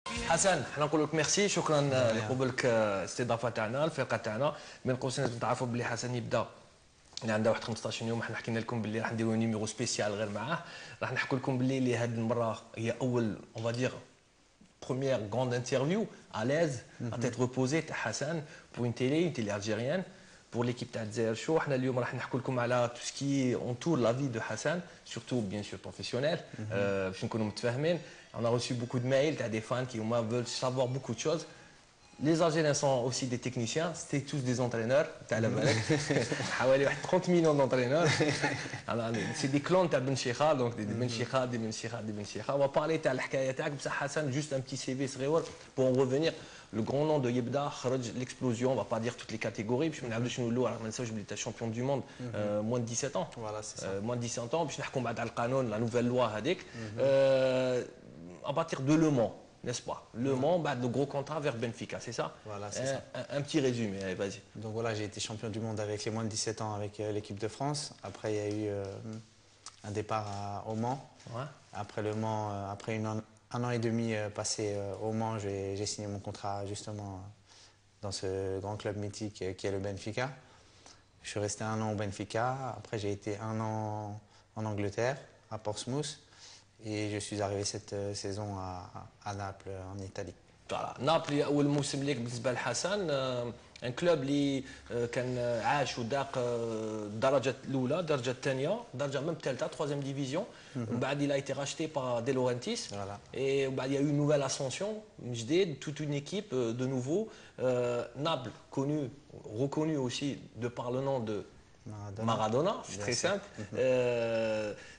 حسن حنا نقول لك ميرسي شكرا لقبولك الاستضافه تاعنا الفرقه تاعنا بين قوسين لازم تعرفوا بلي حسن يبدا اللي عنده واحد 15 يوم. حنا حكينا لكم باللي راح نديروا نيميرو سبيسيال غير معاه. راح نحكوا لكم باللي اللي هذه المره هي اول اون فادير première grande interview à l'aise à tête reposée تاع حسن pour une télé algérienne pour l'équipe تاع الجزائر شو. حنا اليوم راح نحكوا لكم على tout ce qui entoure la vie de Hassan, surtout bien sûr professionnel باش نكونوا متفاهمين. On a reçu beaucoup de mails, t'as des fans qui veulent savoir beaucoup de choses. Les Algériens sont aussi des techniciens, c'était tous des entraîneurs. T'as la balade. حوالي 30 millions d'entraîneurs. C'est des clones de Ben Cheikha, donc des Ben Cheikha, des Ben Cheikha, des Ben Cheikha. On va parler de l'hikaya تاعك بصح Hassan, juste un petit CV صغير pour en revenir. Le grand nom de Yebda, l'explosion, on va pas dire toutes les catégories. Puis on a vu champion du monde, moins de 17 ans. Voilà, c'est ça. Moins de 17 ans. Puis on a la nouvelle loi Hadik. À partir de Le Mans, n'est-ce pas? Le Mans, le gros contrat vers Benfica, c'est ça? Voilà, c'est ça. Un petit résumé, allez, vas-y. Donc voilà, j'ai été champion du monde avec les moins de 17 ans avec l'équipe de France. Après, il y a eu un départ au Mans. Ouais. Après le Mans, après un an et demi passé au Mans, j'ai signé mon contrat justement dans ce grand club mythique qui est le Benfica. Je suis resté un an au Benfica. Après, j'ai été un an en Angleterre, à Portsmouth. Et je suis arrivé cette saison à Naples, en Italie. Voilà. نابولي اول موسم ليك بالنسبه لحسن ان كلوب اللي كان عاش وداق الدرجه الاولى الدرجه الثانيه الدرجه même الثالثه troisième division. ومن بعد il a été racheté par De Laurentiis. Voilà. Et il y a eu une nouvelle ascension جديد, toute une équipe de nouveau. Naples connu reconnu aussi de par le nom de Maradona, c'est très simple.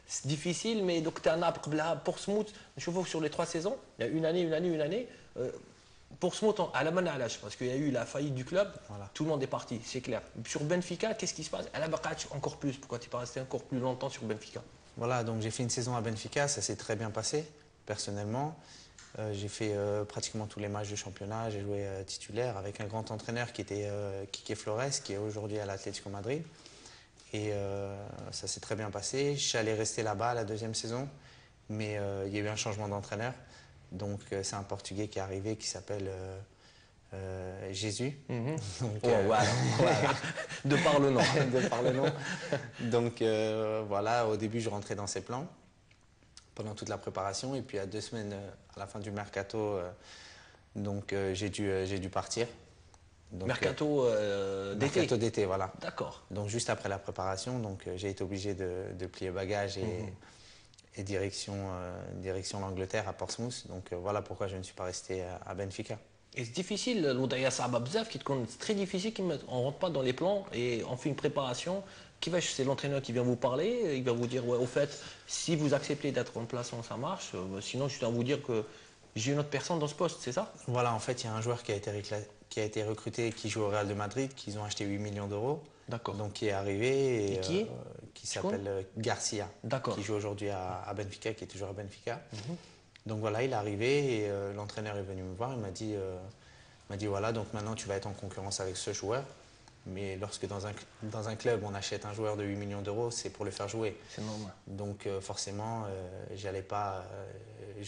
C'est difficile, mais donc tu es à Naples, Portsmouth, je vois que sur les 3 saisons, il y a une année. Portsmouth, à la manalage, parce qu'il y a eu la faillite du club, Voilà. tout le monde est parti, c'est clair. Sur Benfica, qu'est-ce qui se passe? À la Baqach, encore plus, pourquoi tu n'es pas resté encore plus longtemps sur Benfica? Voilà, donc j'ai fait une saison à Benfica, ça s'est très bien passé, personnellement. J'ai fait pratiquement tous les matchs de championnat, j'ai joué titulaire avec un grand entraîneur qui était Quique Flores, qui est aujourd'hui à l'Atlético Madrid. Et ça s'est très bien passé. Je suis allé rester là-bas la deuxième saison, mais il y a eu un changement d'entraîneur. Donc c'est un Portugais qui est arrivé qui s'appelle Jésus. Donc, voilà. De par le nom. De par le nom. Donc voilà, au début je rentrais dans ses plans pendant toute la préparation. Et puis à 2 semaines à la fin du mercato, j'ai dû partir. Donc, Mercato d'été. Mercato d'été, voilà. D'accord. Donc juste après la préparation, j'ai été obligé de plier bagages et direction l'Angleterre à Portsmouth. Donc voilà pourquoi je ne suis pas resté à Benfica. Et c'est difficile, l'Oudaya Saba Bzaf, c'est très difficile, on ne rentre pas dans les plans et on fait une préparation. C'est l'entraîneur qui vient vous parler, il va vous dire, ouais, au fait, si vous acceptez d'être remplaçant, ça marche. Sinon, je dois vous dire que j'ai une autre personne dans ce poste, c'est ça? Voilà, en fait, il y a un joueur qui a été recruté, qui joue au Real de Madrid, qu'ils ont acheté 8 millions d'euros. D'accord. Donc qui est arrivé et qui est qui s'appelle Garcia. D'accord. Qui joue aujourd'hui à Benfica, qui est toujours à Benfica. Donc voilà, il est arrivé et l'entraîneur est venu me voir, il m'a dit voilà, donc maintenant tu vas être en concurrence avec ce joueur. Mais lorsque dans un club on achète un joueur de 8 millions d'euros, c'est pour le faire jouer. C'est normal. Donc forcément, je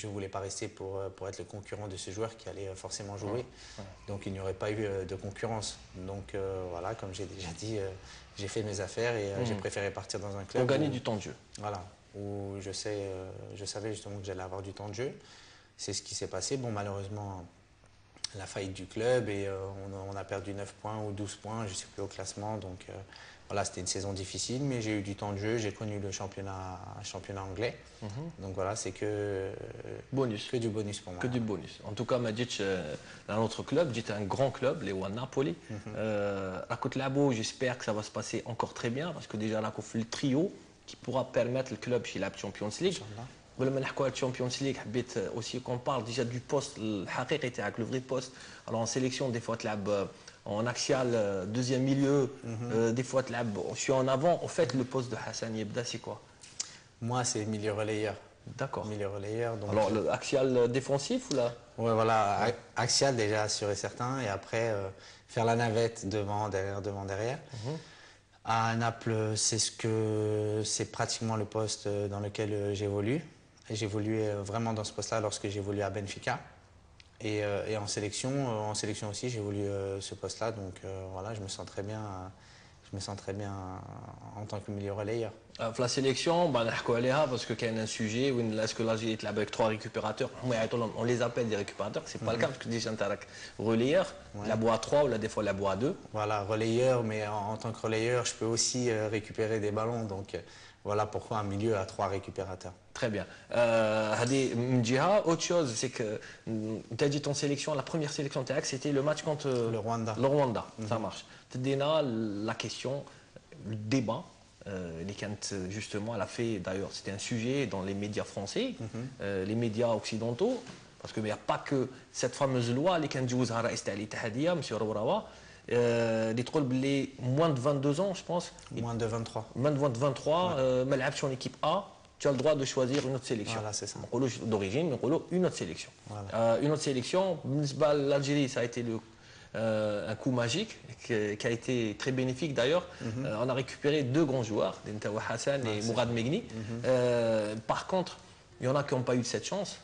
ne voulais pas rester pour être le concurrent de ce joueur qui allait forcément jouer. Ouais. Donc il n'y aurait pas eu de concurrence. Donc voilà, comme j'ai déjà dit, j'ai fait mes affaires et j'ai préféré partir dans un club. Pour gagner du temps de jeu. Voilà, où je savais justement que j'allais avoir du temps de jeu. C'est ce qui s'est passé. Bon, malheureusement, la faillite du club et on a perdu 9 points ou 12 points, je ne sais plus au classement. Donc voilà, c'était une saison difficile, mais j'ai eu du temps de jeu, j'ai connu le championnat anglais. Donc voilà, c'est que du bonus pour moi. Que du bonus. En tout cas, Madjic, dans notre club, j'étais un grand club, les One Napoli. À côté Labo, j'espère que ça va se passer encore très bien, parce que déjà là, on fait le trio qui pourra permettre le club chez la Champions League. ولما نحكوا على الشامبيونز ليغ حبيت aussi qu'on parle déjà du poste الحقيقي تاعك, le vrai poste. Alors en sélection des fois تلعب en axial, deuxième milieu, des fois تلعب je suis en avant. En fait, le poste de Hassan Yebda, c'est quoi? Moi, c'est milieu relayeur. D'accord. Milieu relayeur. Donc... Alors le axial défensif ou là? Ouais, voilà, axial déjà sûr et certain, et après faire la navette devant derrière. À Naples, c'est pratiquement le poste dans lequel j'évolue. J'ai évolué vraiment dans ce poste-là lorsque j'ai évolué à Benfica. Et en sélection aussi, j'ai voulu ce poste-là. Donc voilà, je me sens très bien en tant que milieu relayeur. في la sélection نحكوا عليها parce que كاين un sujet où est-ce que l'Algérie تلعب avec 3 récupérateurs on les appelle des récupérateurs c'est pas le cas parce que déjà انت راك relayeur la bois 3 ou des fois la bois 2. Voilà, relayeur, mais en tant que relayeur, je peux aussi récupérer des ballons. Donc voilà pourquoi un milieu a 3 récupérateurs. Très bien. هذه من جهة autre chose c'est que tu as dit ton sélection la première sélection تاعك c'était le match contre Le Rwanda. Le Rwanda, ça marche. تدينا la question le débat اللي كانت justement elle a fait d'ailleurs c'était un sujet dans les médias français les médias occidentaux parce qu'il n'y a pas que cette fameuse loi اللي كان جوزها رئيس تاع الاتحادية monsieur روراوا اللي تقول باللي moins de 22 ans je pense Moins de 23. moins de 23 ما لعبش en équipe A tu as le droit de choisir une autre sélection. Voilà, c'est ça. D'origine, mais une autre sélection. Voilà. Une autre sélection, l'Algérie, ça a été un coup magique qui a été très bénéfique d'ailleurs. On a récupéré 2 grands joueurs, Dentawa Hassan et Mourad Megni. Par contre, il y en a qui n'ont pas eu cette chance.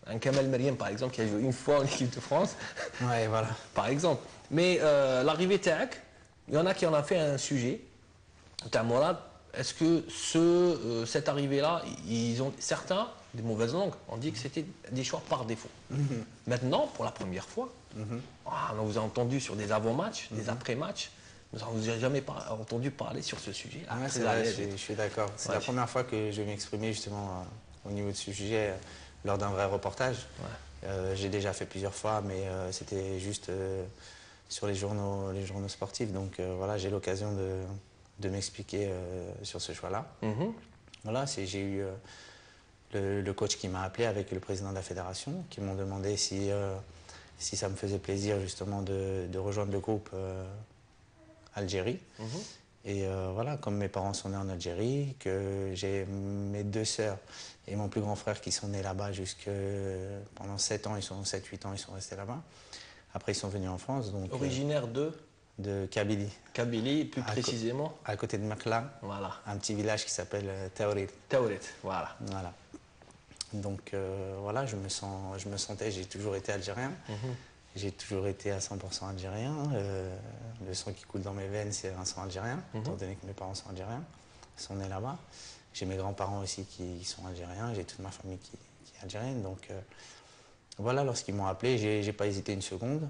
Un Kamel Meriem, par exemple, qui a joué une fois en équipe de France. Ouais, voilà. Par exemple. Mais l'arrivée Taak, il y en a qui en a fait un sujet. Mourad, est-ce que cette arrivée-là, certains, des mauvaises langues, ont dit que c'était des choix par défaut. Maintenant, pour la première fois, on vous a entendu sur des avant-matchs, des après-matchs, nous ne vous a jamais entendu parler sur ce sujet. Ouais, c'est vrai, je suis d'accord. C'est la première fois que je vais m'exprimer justement au niveau de ce sujet lors d'un vrai reportage. J'ai déjà fait plusieurs fois, mais c'était juste sur les journaux sportifs. Donc voilà, j'ai l'occasion de m'expliquer sur ce choix-là. Voilà, j'ai eu le coach qui m'a appelé avec le président de la fédération, qui m'ont demandé si ça me faisait plaisir justement de rejoindre le groupe Algérie. Et voilà, comme mes parents sont nés en Algérie, que j'ai mes 2 sœurs et mon plus grand frère qui sont nés là-bas pendant 7 ans, 7-8 ans, ils sont restés là-bas. Après, ils sont venus en France. Donc, originaire de Kabylie. Kabylie, plus précisément. À côté de Mekla, voilà. Un petit village qui s'appelle Taourit. Taourit, voilà. Voilà. Donc voilà, je me sentais, j'ai toujours été algérien. J'ai toujours été à 100% algérien. Le sang qui coule dans mes veines, c'est un sang algérien, étant donné que mes parents sont algériens. Ils sont nés là-bas. J'ai mes grands-parents aussi qui sont algériens. J'ai toute ma famille qui est algérienne. Donc voilà, lorsqu'ils m'ont appelé, j'ai pas hésité une seconde.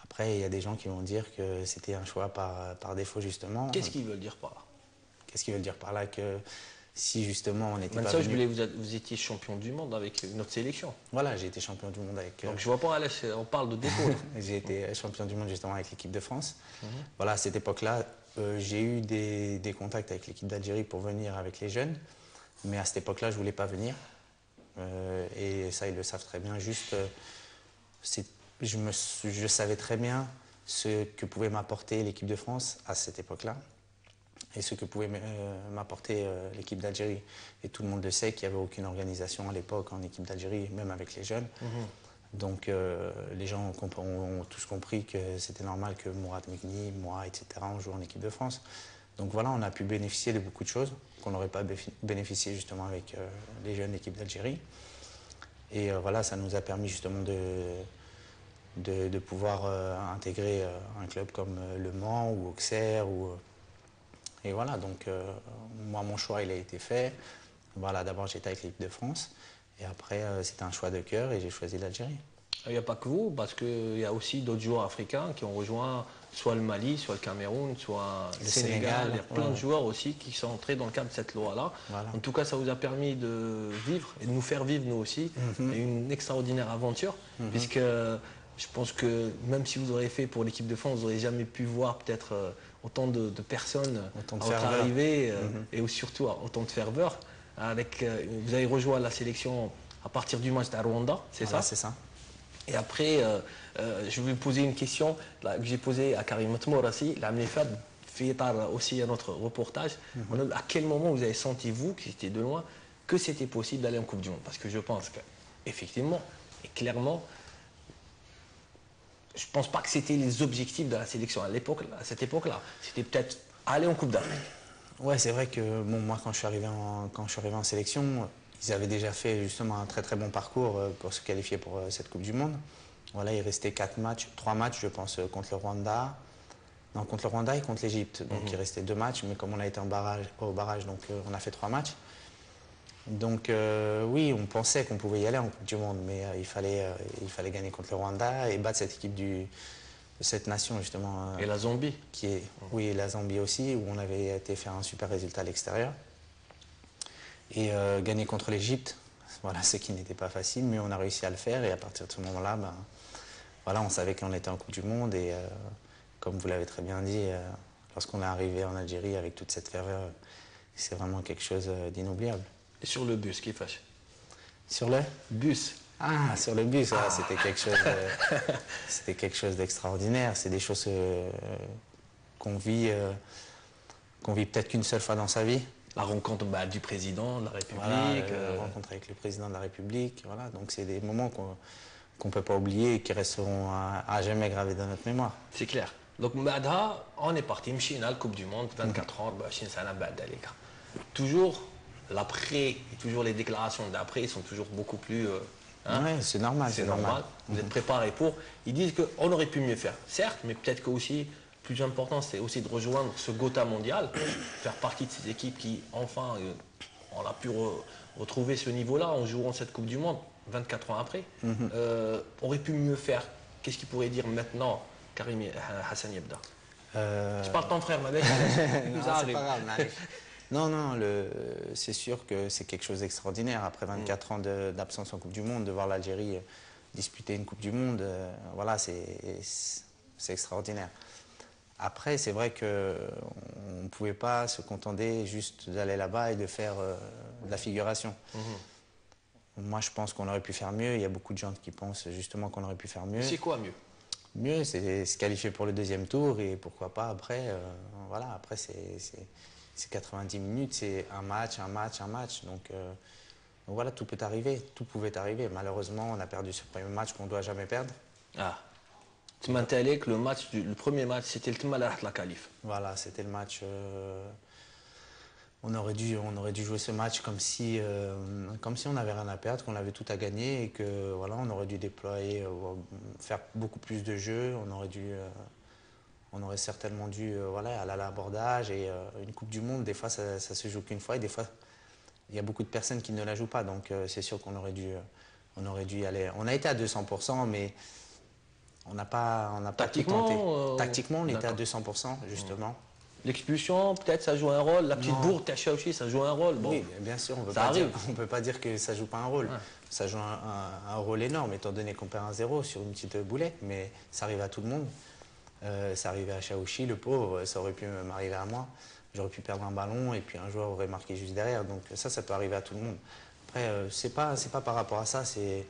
Après, il y a des gens qui vont dire que c'était un choix par défaut, justement. Qu'est-ce qu'ils veulent dire par là? Qu'est-ce qu'ils veulent dire par là? Que si justement on n'était pas ça, venu... vous étiez champion du monde avec notre sélection. Voilà, j'ai été champion du monde avec... Donc je vois pas, on parle de défaut. J'ai été champion du monde justement avec l'équipe de France. Voilà, à cette époque-là, j'ai eu des contacts avec l'équipe d'Algérie pour venir avec les jeunes. Mais à cette époque-là, je ne voulais pas venir. Et ça, ils le savent très bien. Juste, je savais très bien ce que pouvait m'apporter l'équipe de France à cette époque-là et ce que pouvait m'apporter l'équipe d'Algérie. Et tout le monde le sait qu'il n'y avait aucune organisation à l'époque en équipe d'Algérie, même avec les jeunes. Donc les gens ont tous compris que c'était normal que Mourad Megni, moi, etc., on joue en équipe de France. Donc voilà, on a pu bénéficier de beaucoup de choses qu'on n'aurait pas bénéficié justement avec les jeunes d'équipe d'Algérie. Et voilà, ça nous a permis justement de pouvoir intégrer un club comme Le Mans ou Auxerre. Et voilà, donc moi, mon choix, il a été fait. Voilà, d'abord, j'étais avec l'équipe de France. Et après, c'était un choix de cœur et j'ai choisi l'Algérie. Il n'y a pas que vous, parce qu'il y a aussi d'autres joueurs africains qui ont rejoint soit le Mali, soit le Cameroun, soit le Sénégal. Il y a plein de joueurs aussi qui sont entrés dans le cadre de cette loi-là. Voilà. En tout cas, ça vous a permis de vivre et de nous faire vivre, nous aussi, une extraordinaire aventure, puisque je pense que même si vous auriez fait pour l'équipe de France, vous n'aurez jamais pu voir peut-être autant de personnes à votre arrivée et surtout autant de ferveur. Vous avez rejoint la sélection à partir du match de Rwanda, c'est ça? C'est ça. Et après, je vais vous poser une question que j'ai posée à Karim Tmourassi, l'année fait aussi à notre reportage. À quel moment vous avez senti, vous, qui étiez de loin, que c'était possible d'aller en Coupe du Monde? Parce que je pense qu'effectivement et clairement, je ne pense pas que c'était les objectifs de la sélection à cette époque-là. C'était peut-être aller en Coupe d'Afrique. Ouais, c'est vrai que bon, moi, quand je suis arrivé en sélection, ils avaient déjà fait justement un très très bon parcours pour se qualifier pour cette Coupe du Monde. Voilà, il restait 3 matchs, je pense, contre le Rwanda. Non, contre le Rwanda et contre l'Égypte. Donc il restait 2 matchs, mais comme on a été au barrage, donc on a fait 3 matchs. Donc oui, on pensait qu'on pouvait y aller en Coupe du Monde, mais il fallait gagner contre le Rwanda et battre cette équipe de cette nation justement. Et la Zambie. Oui, et la Zambie aussi, où on avait été faire un super résultat à l'extérieur. Et gagner contre l'Égypte, voilà, ce qui n'était pas facile, mais on a réussi à le faire. Et à partir de ce moment-là, ben, voilà, on savait qu'on était en Coupe du Monde. Et comme vous l'avez très bien dit, lorsqu'on est arrivé en Algérie avec toute cette ferveur, c'est vraiment quelque chose d'inoubliable. Et sur le bus, qui fâche? Sur le Bus. Ah, sur le bus, c'était quelque chose d'extraordinaire. C'est des choses qu'on vit peut-être qu'une seule fois dans sa vie. La rencontre du président de la République. Voilà, la rencontre avec le président de la République. Voilà, donc c'est des moments qu'on ne peut pas oublier et qui resteront à jamais gravés dans notre mémoire. C'est clair. Donc, بعدها, on est parti, مشينا la Coupe du Monde, 24 ans, 24 سنة بعد ذلك. Toujours l'après, et toujours les déclarations d'après sont toujours beaucoup plus... Oui, c'est normal. C'est normal. Vous êtes préparés pour. Ils disent qu'on aurait pu mieux faire. Certes, mais peut-être que aussi, plus important, c'est aussi de rejoindre ce Gotha mondial, faire partie de ces équipes qui, enfin, on a pu retrouver ce niveau-là en jouant cette Coupe du Monde, 24 ans après. Aurait pu mieux faire. Qu'est-ce qu'il pourrait dire maintenant, Karim Hassan Yebda? Je parle de ton frère, Mabek. C'est pas grave, non, c'est sûr que c'est quelque chose d'extraordinaire. Après 24 ans d'absence en Coupe du Monde, de voir l'Algérie disputer une Coupe du Monde, voilà, c'est extraordinaire. Après, c'est vrai qu'on ne pouvait pas se contenter juste d'aller là-bas et de faire de la figuration. Moi, je pense qu'on aurait pu faire mieux. Il y a beaucoup de gens qui pensent justement qu'on aurait pu faire mieux. C'est quoi mieux? Mieux, c'est se qualifier pour le deuxième tour et pourquoi pas après. Voilà, après, c'est 90 minutes, c'est un match. Donc voilà, tout peut arriver, tout pouvait arriver. Malheureusement, on a perdu ce premier match qu'on ne doit jamais perdre. Ah. Tu m'as dit que le premier match, c'était le Tmala la qualif. Voilà, c'était le match. On aurait dû jouer ce match comme si on n'avait rien à perdre, qu'on avait tout à gagner et que voilà, on aurait dû déployer, faire beaucoup plus de jeux. On aurait certainement dû voilà, aller à l'abordage et une Coupe du Monde, des fois ça se joue qu'une fois et des fois il y a beaucoup de personnes qui ne la jouent pas. Donc c'est sûr qu'on aurait dû y aller. On a été à 200%, mais on n'a pas tout tenté. Tactiquement, on était à 200%, justement. L'expulsion, peut-être, ça joue un rôle. La petite bourre, Tachaouchi, ça joue un rôle. Bon, oui, bien sûr, on ne peut pas dire que ça ne joue pas un rôle. Ouais. Ça joue un rôle énorme, étant donné qu'on perd 1-0 sur une petite boulette, mais ça arrive à tout le monde. Ça arrivait à Chaouchi, le pauvre, ça aurait pu m'arriver à moi. J'aurais pu perdre un ballon et puis un joueur aurait marqué juste derrière. Donc ça peut arriver à tout le monde. Après, c'est pas par rapport à ça, c'est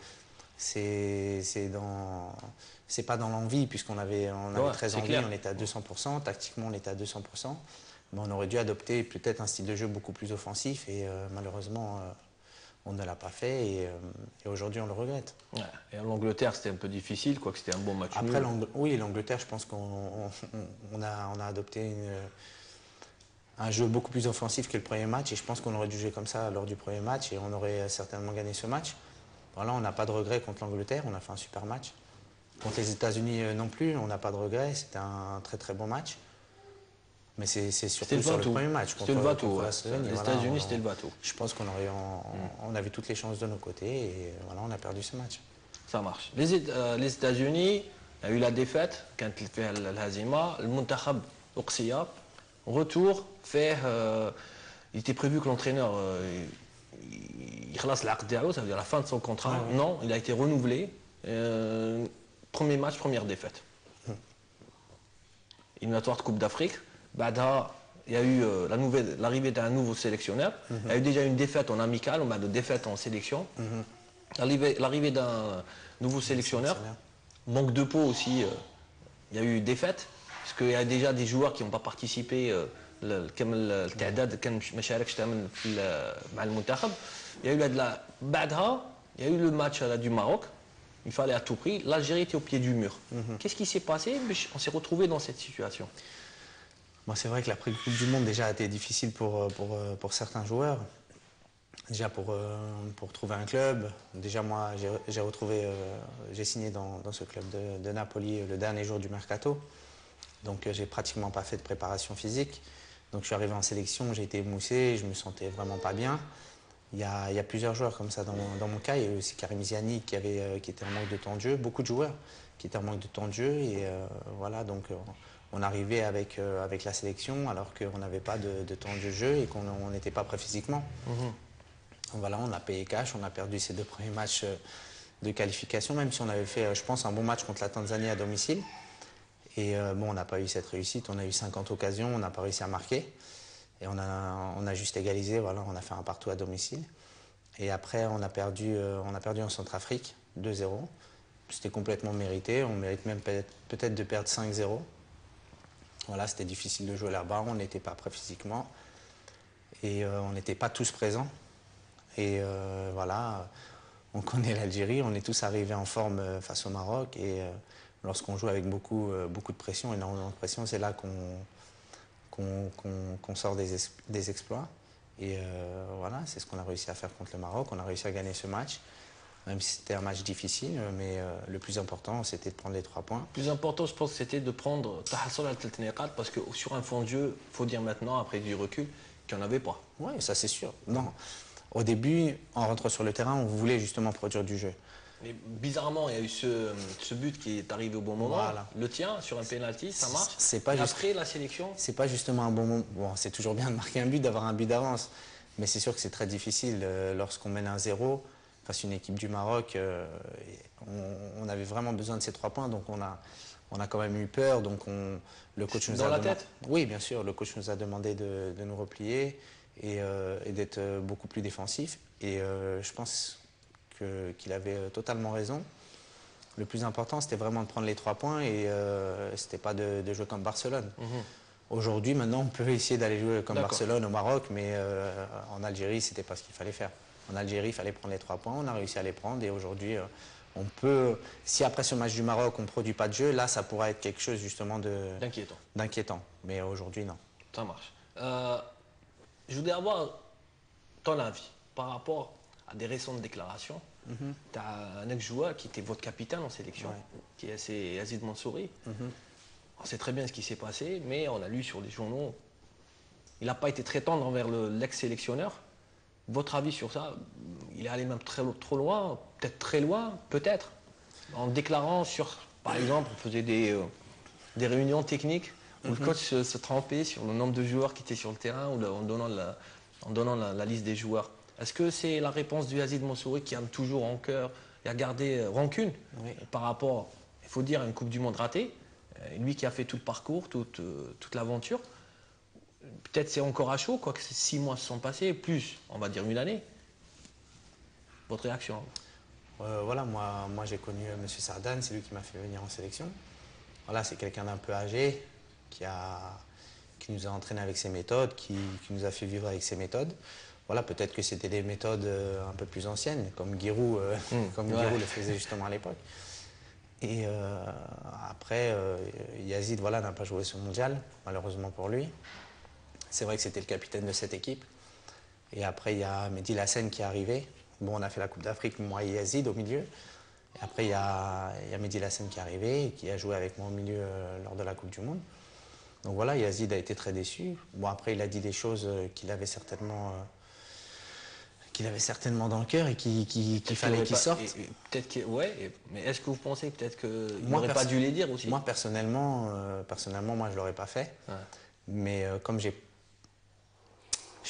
pas dans l'envie, puisqu'on avait très envie, clair. On était à 200%, tactiquement on était à 200%, mais on aurait dû adopter peut-être un style de jeu beaucoup plus offensif et malheureusement on ne l'a pas fait et aujourd'hui on le regrette. Ouais. Et l'Angleterre c'était un peu difficile, quoi, que c'était un bon match. Après oui, l'Angleterre, je pense qu'on a adopté un jeu beaucoup plus offensif que le premier match et je pense qu'on aurait dû jouer comme ça lors du premier match et on aurait certainement gagné ce match. Voilà, on n'a pas de regret contre l'Angleterre, on a fait un super match. Contre les États-Unis non plus, on n'a pas de regret, c'était un très très bon match. Mais c'est surtout sur le premier match. C'était le bateau. Les États-Unis, c'était le bateau. Je pense qu'on avait toutes les chances de nos côtés et voilà, on a perdu ce match. Ça marche. Les États-Unis, il y a eu la défaite, quand il fait l'Hazima, le Muntakhab Oqsiya, retour, il était prévu que l'entraîneur il classe l'aqd diallo, ça veut dire la fin de son contrat. Non, il a été renouvelé. Premier match, première défaite. Éliminatoire de Coupe d'Afrique. Bada, il y a eu l'arrivée d'un nouveau sélectionneur. Il y a eu déjà une défaite en amical, on a de défaite en sélection. L'arrivée d'un nouveau sélectionneur. Manque de peau aussi. Il y a eu défaite. Parce qu'il y a déjà des joueurs qui n'ont pas participé. التعداد كان ما شاركش مع المنتخب. Il y a eu il y a eu le match du Maroc. Il fallait à tout prix. L'Algérie était au pied du mur. Qu'est-ce qui s'est passé? On s'est retrouvé dans cette situation. Bon, c'est vrai que l'après-Coupe du Monde déjà a été difficile pour certains joueurs. Déjà pour trouver un club, déjà moi j'ai signé dans ce club de Napoli le dernier jour du mercato. Donc j'ai pratiquement pas fait de préparation physique. Donc je suis arrivé en sélection, j'ai été émoussé, je me sentais vraiment pas bien. Il y a plusieurs joueurs comme ça dans mon cas. Il y a eu aussi Karim Ziani qui était en manque de temps de jeu, beaucoup de joueurs qui étaient en manque de temps de jeu. Et voilà, donc on arrivait avec la sélection alors qu'on n'avait pas de temps de jeu et qu'on n'était pas prêt physiquement. Voilà, on a payé cash, on a perdu ces 2 premiers matchs de qualification, même si on avait fait, je pense, un bon match contre la Tanzanie à domicile. Et bon, on n'a pas eu cette réussite, on a eu 50 occasions, on n'a pas réussi à marquer. Et on a juste égalisé, voilà, on a fait un partout à domicile. Et après, on a perdu en Centrafrique, 2-0. C'était complètement mérité, on mérite même peut-être de perdre 5-0. Voilà, c'était difficile de jouer là-bas, on n'était pas prêt physiquement. Et on n'était pas tous présents. Et voilà, on connaît l'Algérie, on est tous arrivés en forme face au Maroc. Et lorsqu'on joue avec beaucoup de pression, énormément de pression, c'est là qu'on sort des exploits. Et voilà, c'est ce qu'on a réussi à faire contre le Maroc. On a réussi à gagner ce match, même si c'était un match difficile. Mais le plus important, c'était de prendre les 3 points. Le plus important, je pense, c'était de prendre Tahassol al Teltneqat parce que sur un fond de jeu, il faut dire maintenant, après du recul, qu'il n'y en avait pas. Oui, ça c'est sûr. Non. Au début, en rentrant sur le terrain, on voulait justement produire du jeu. Mais bizarrement, il y a eu ce but qui est arrivé au bon moment. Voilà. Le tien, sur un penalty, ça marche. C'est pas et juste... après, la sélection. C'est pas justement un bon moment. Bon, c'est toujours bien de marquer un but, d'avoir un but d'avance. Mais c'est sûr que c'est très difficile lorsqu'on mène 1-0 face à une équipe du Maroc. On avait vraiment besoin de ces 3 points, donc on a quand même eu peur. Donc le coach nous dans a la demandé... tête. Oui, bien sûr. Le coach nous a demandé de nous replier et d'être beaucoup plus défensif. Et je pense qu'il avait totalement raison. Le plus important, c'était vraiment de prendre les 3 points et c'était pas de jouer comme Barcelone. Aujourd'hui, maintenant, on peut essayer d'aller jouer comme Barcelone au Maroc, mais en Algérie, c'était pas ce qu'il fallait faire. En Algérie, il fallait prendre les 3 points, on a réussi à les prendre et aujourd'hui, on peut, si après ce match du Maroc, on ne produit pas de jeu, là, ça pourrait être quelque chose justement d'inquiétant. Mais aujourd'hui, non. Ça marche. Je voudrais avoir ton avis par rapport à des récentes déclarations. Tu as un ex-joueur qui était votre capitaine en sélection, qui est Yazid Mansouri. On sait très bien ce qui s'est passé, mais on a lu sur les journaux, il n'a pas été très tendre envers l'ex-sélectionneur. Votre avis sur ça? Il est allé même trop loin, peut-être très loin, peut-être, en déclarant sur, par exemple, on faisait des réunions techniques où le coach se trompait sur le nombre de joueurs qui étaient sur le terrain ou en donnant la liste des joueurs. Est-ce que c'est la réponse du Yazid Mansouri qui a toujours en cœur et a gardé rancune par rapport, il faut dire, à une Coupe du Monde ratée, lui qui a fait tout le parcours, toute l'aventure? Peut-être c'est encore à chaud, quoique 6 mois se sont passés, plus, on va dire 1 année. Votre réaction? Voilà, moi j'ai connu M. Sardane, c'est lui qui m'a fait venir en sélection. Voilà, c'est quelqu'un d'un peu âgé qui nous a entraînés avec ses méthodes, qui nous a fait vivre avec ses méthodes. Voilà, peut-être que c'était des méthodes un peu plus anciennes, comme Giroud, Giroud le faisait justement à l'époque. Et après, Yazid voilà, n'a pas joué ce mondial, malheureusement pour lui. C'est vrai que c'était le capitaine de cette équipe. Et après, il y a Mehdi Lassène qui est arrivé. Bon, on a fait la Coupe d'Afrique, moi et Yazid au milieu. Et après, il y a Mehdi Lassène qui est arrivé et qui a joué avec moi au milieu lors de la Coupe du Monde. Donc voilà, Yazid a été très déçu. Bon, après, il a dit des choses qu'il avait certainement dans le cœur et qu'il fallait qu'il sorte. Mais est-ce que vous pensez peut-être qu'il n'aurait pas dû les dire aussi? Moi, personnellement, moi, je ne l'aurais pas fait. Ouais. Mais comme je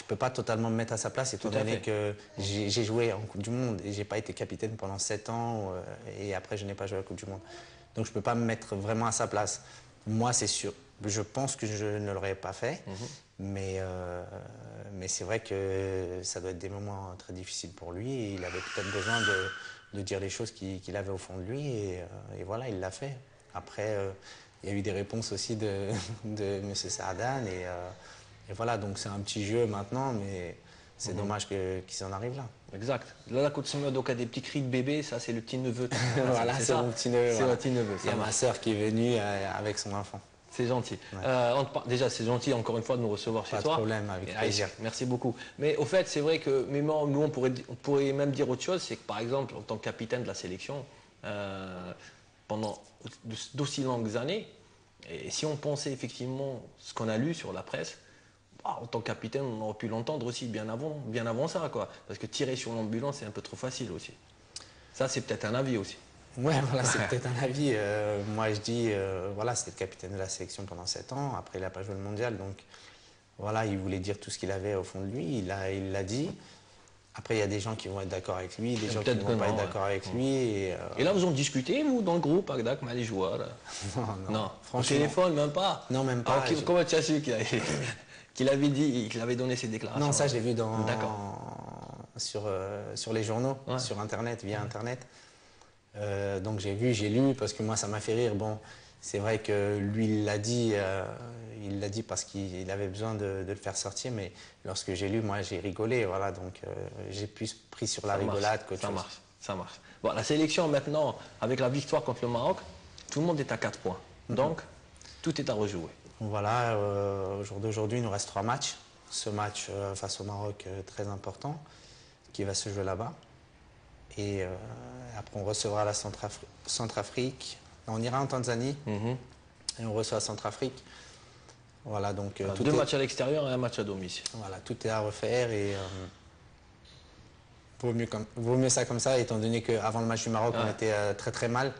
ne peux pas totalement me mettre à sa place, étant donné que j'ai joué en Coupe du Monde et je n'ai pas été capitaine pendant 7 ans et après, je n'ai pas joué à la Coupe du Monde. Donc, je ne peux pas me mettre vraiment à sa place. Moi, c'est sûr. Je pense que je ne l'aurais pas fait. Mais c'est vrai que ça doit être des moments très difficiles pour lui. Et il avait peut-être besoin de dire les choses qu'il avait au fond de lui. Et voilà, il l'a fait. Après, il y a eu des réponses aussi de M. Sardane. Et voilà, donc c'est un petit jeu maintenant, mais c'est dommage qu'il s'en arrive là. Exact. Là, la côte donc a des petits cris de bébé, ça c'est le petit neveu. Voilà, c'est mon petit neveu. C'est mon petit neveu. Il y a ma soeur qui est venue avec son enfant. C'est gentil. Ouais. Déjà, c'est gentil encore une fois de nous recevoir chez Pas de toi. problème, avec plaisir. Merci beaucoup. Mais au fait, c'est vrai que nous, on pourrait même dire autre chose, c'est que par exemple, en tant que capitaine de la sélection, pendant d'aussi longues années, et si on pensait effectivement ce qu'on a lu sur la presse, en tant que capitaine, on aurait pu l'entendre aussi bien avant ça, quoi. Parce que tirer sur l'ambulance, c'est un peu trop facile aussi. Ça, c'est peut-être un avis aussi. Ouais, voilà, c'est peut-être un avis. Moi, je dis, voilà, c'était le capitaine de la sélection pendant 7 ans. Après, il n'a pas joué le mondial. Donc, voilà, il voulait dire tout ce qu'il avait au fond de lui. Il l'a dit. Après, il y a des gens qui vont être d'accord avec lui, des gens qui ne vont pas être d'accord avec lui. Et là, vous en discutez, vous, dans le groupe, avec les joueurs? Non, franchement. Au téléphone, même pas? Non, même pas. Alors, comment tu as su qu'il avait dit, qu'il avait donné ses déclarations? Non, ça, je l'ai vu sur les journaux, sur Internet, via Internet. Donc j'ai lu, parce que moi, ça m'a fait rire. Bon, c'est vrai que lui, il l'a dit parce qu'il avait besoin de le faire sortir, mais lorsque j'ai lu, moi, j'ai rigolé, voilà, donc j'ai plus pris sur la rigolade qu'autre chose. Ça marche. Bon, la sélection maintenant, avec la victoire contre le Maroc, tout le monde est à 4 points. Donc, tout est à rejouer. Voilà, au jour d'aujourd'hui, il nous reste 3 matchs. Ce match face au Maroc, très important, qui va se jouer là-bas. Et après, on recevra la Centrafrique. On ira en Tanzanie et on reçoit la Centrafrique. Voilà, donc 2 matchs à l'extérieur et un match à domicile. Voilà, tout est à refaire et vaut mieux ça comme ça, étant donné qu'avant le match du Maroc, on était très très mal.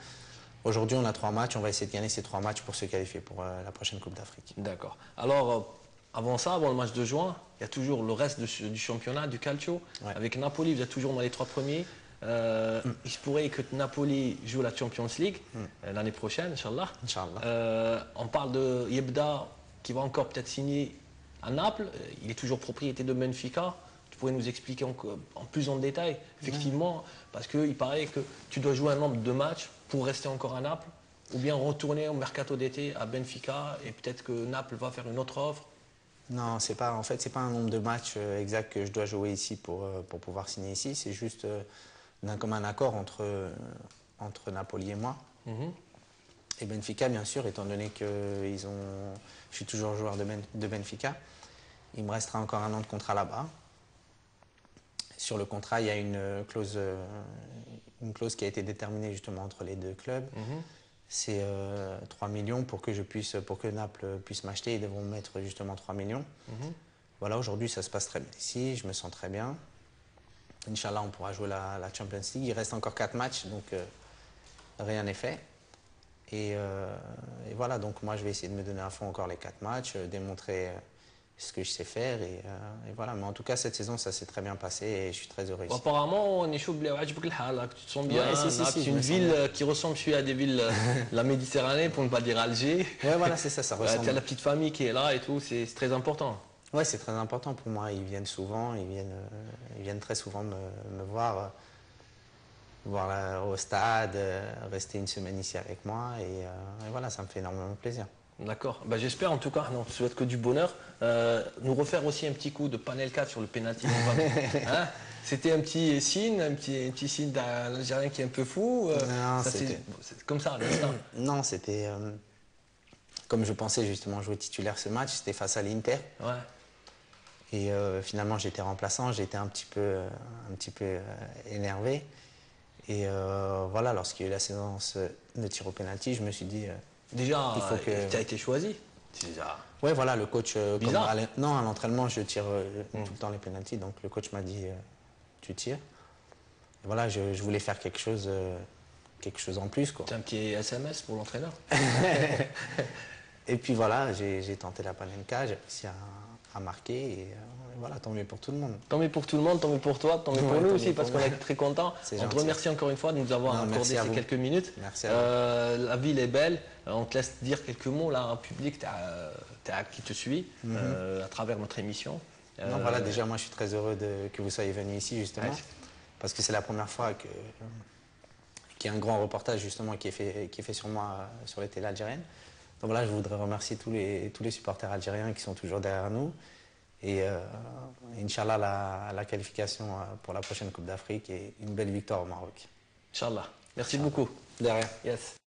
Aujourd'hui, on a 3 matchs, on va essayer de gagner ces 3 matchs pour se qualifier pour la prochaine Coupe d'Afrique. D'accord. Alors, avant ça, avant le match de juin, il y a toujours le reste du championnat, du calcio. Ouais. Avec Napoli, vous êtes toujours dans les 3 premiers. Il se pourrait que Napoli joue la Champions League l'année prochaine, Inch'Allah. On parle de Yebda qui va encore peut-être signer à Naples. Il est toujours propriété de Benfica. Tu pourrais nous expliquer en plus en détail, effectivement, parce qu'il paraît que tu dois jouer un nombre de matchs pour rester encore à Naples, ou bien retourner au mercato d'été à Benfica et peut-être que Naples va faire une autre offre. Non, c'est pas un nombre de matchs exact que je dois jouer ici pour pouvoir signer ici. C'est juste d'un commun accord entre Napoli et moi. Et Benfica, bien sûr, étant donné que je suis toujours joueur de Benfica. Il me restera encore un an de contrat là-bas. Sur le contrat, il y a une clause qui a été déterminée justement entre les 2 clubs. C'est 3 millions pour que Naples puisse m'acheter. Ils devront mettre justement 3 millions. Voilà, aujourd'hui, ça se passe très bien ici. Je me sens très bien. Inch'Allah, on pourra jouer la Champions League. Il reste encore 4 matchs, donc rien n'est fait. Et voilà, donc moi, je vais essayer de me donner à fond encore les 4 matchs, démontrer ce que je sais faire. Et voilà, mais en tout cas, cette saison, ça s'est très bien passé et je suis très heureux ici. Apparemment, on est chaud, tu te sens bien. C'est une ville qui ressemble à des villes de la Méditerranée, pour ne pas dire Alger. Ouais, voilà, c'est ça ressemble. Tu as la petite famille qui est là et tout, c'est très important. Ouais, c'est très important pour moi. Ils viennent souvent, ils viennent très souvent me voir au stade, rester une semaine ici avec moi. Et voilà, ça me fait énormément plaisir. D'accord. Bah, j'espère en tout cas, on ne souhaite que du bonheur. Nous refaire aussi un petit coup de panel 4 sur le penalty. Hein, c'était un petit signe, un petit signe d'un Algérien qui est un peu fou. C'est comme ça, l'instant. Non, c'était comme je pensais justement jouer titulaire ce match, c'était face à l'Inter. Ouais. Et finalement, j'étais remplaçant, j'étais un petit peu énervé. Et voilà, lorsqu'il y a eu la séance de tir au penalty, je me suis dit... déjà, tu as été choisi. Oui, voilà, le coach... non, à l'entraînement, je tire tout le temps les penaltys. Donc le coach m'a dit, tu tires. Et voilà, je voulais faire quelque chose en plus. C'est un petit SMS pour l'entraîneur. Et puis voilà, j'ai tenté la panenka, j'ai réussi à marquer. Et voilà, tant mieux pour tout le monde. Tant mieux pour tout le monde, tant mieux pour toi, tant mieux pour nous aussi, parce qu'on est très contents. On te remercie encore une fois de nous avoir accordé ces quelques minutes. Merci à vous. La ville est belle. On te laisse dire quelques mots là en public, qui te suit à travers notre émission. Voilà, déjà, moi, je suis très heureux que vous soyez venu ici, justement, parce que c'est la première fois qu'il y a un grand reportage, justement, qui est fait sur moi, sur les télés algériennes. Donc voilà, je voudrais remercier tous les supporters algériens qui sont toujours derrière nous. Et Inch'Allah, la qualification pour la prochaine Coupe d'Afrique et une belle victoire au Maroc. Inch'Allah. Merci beaucoup. De rien. Yes.